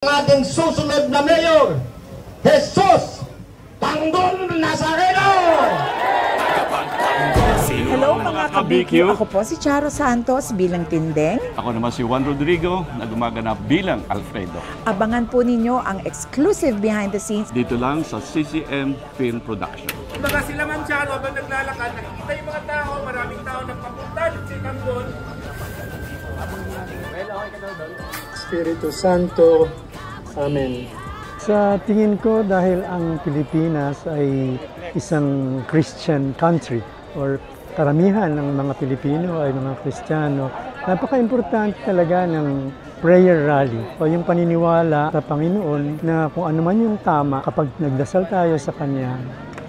Ang ating susunod na mayor, Jesus Tanggol Nazareno! Hello mga ka-BQ! Ako po si Charo Santos bilang Tindeng. Ako naman si Juan Rodrigo na gumaganap bilang Alfredo. Abangan po ninyo ang exclusive behind the scenes Dito lang sa CCM Film Production. Mga sila man Charo, habang naglalakad, nakikita yung mga tao, maraming tao nagpapunta si Tanggol. Espiritu Santo. Amen. Sa tingin ko, dahil ang Pilipinas ay isang Christian country or karamihan ng mga Pilipino ay mga Kristiyano, napaka-importante talaga ng prayer rally o yung paniniwala sa Panginoon na kung ano man yung tama kapag nagdasal tayo sa Kanya,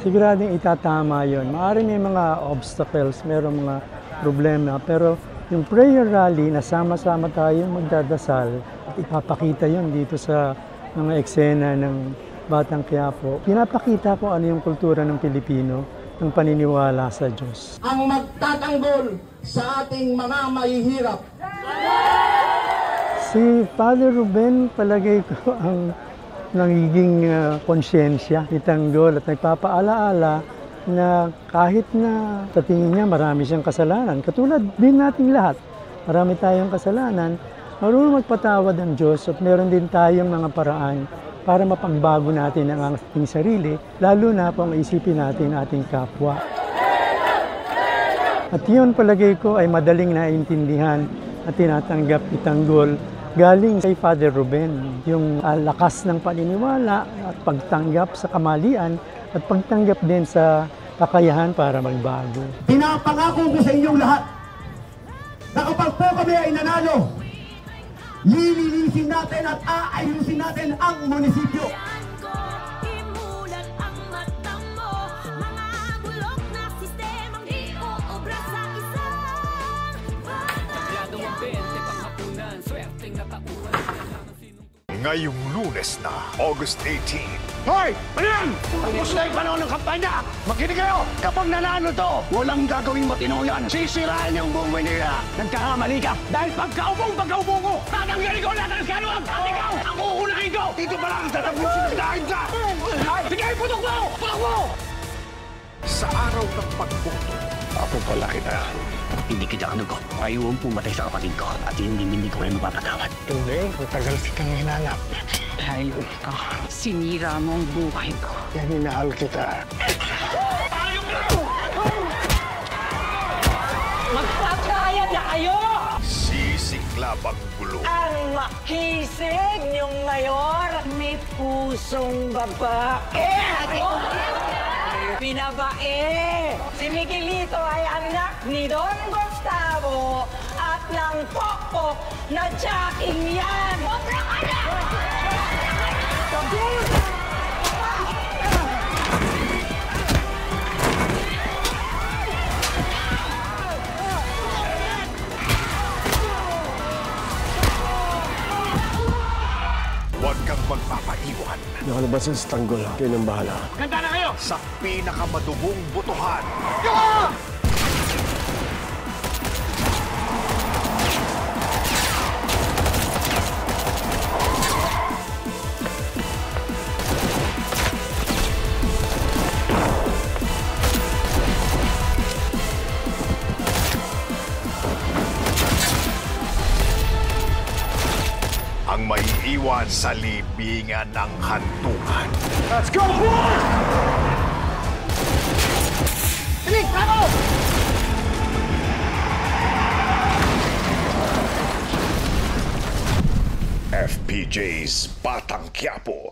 siguradong itatama yon. Maaari may mga obstacles, mayroong mga problema, pero yung prayer rally na sama-sama tayong magdadasal at ipapakita yon dito sa mga eksena ng Batang Quiapo. Pinapakita ko ano yung kultura ng Pilipino, ng paniniwala sa Diyos. Ang magtatanggol sa ating mga mahihirap. Si Father Ruben, palagay ko ang nagiging konsyensya ni Tanggol at nagpapaalaala na kahit na sa tingin niya marami siyang kasalanan, katulad din nating lahat, marami tayong kasalanan, marunong magpatawad ang Diyos at meron din tayong mga paraan para mapagbago natin ang ating sarili, lalo na kung isipin natin ating kapwa. At yun palagay ko ay madaling naintindihan at tinatanggap ni Tanggol galing kay Father Ruben, yung lakas ng paniniwala at pagtanggap sa kamalian at pagtanggap din sa kakayahan para magbago. Pinapangako ko sa inyong lahat na kapag po kami ay nanalo, lilinisin natin at aayusin natin ang munisipyo. Ngayong Lunes na, August 18. Hoy! Ano yan? Tapos na yung panahon ng kampanya! Makinig kayo! Kapag nanalo to, walang gagawing matino yan. Sisirain yung buong Manila. Nagkakamali ka. Dahil pagkaupo ko, tatanggalin ko lahat ng kanuwag! At ikaw, ang uunahin ko! Dito pa lang, tatapusin ang dahil ka! Sige, putok mo! Putok mo! Sa araw ng pagboto, Ako pala kita. Hindi kita ko. Ayaw pumatay sa kapatid ko at hindi ko kayo mapapatawad. Hindi, matagal kitang hinanap. Dahil ito, sinira mo ang buhay ko. Yan minahal kita. Magpapaya na kayo! sisiklab ang gulo. Ang makisig niyong mayor, may pusong babae! Pinabae! Si Miguelito ay anak ni Don Gustavo at ng pokpok na jacking yan! Sobra ka na! Huwag kang magpapaiwan Nakalabasan sa Tanggol. Yun ang bahala. Ganda na kayo! sa pinakamadugong botohan. Ang maiiwan sa libingan ng hantungan. Let's go, boys! Bilik, bravo! FPJ's Batang Quiapo.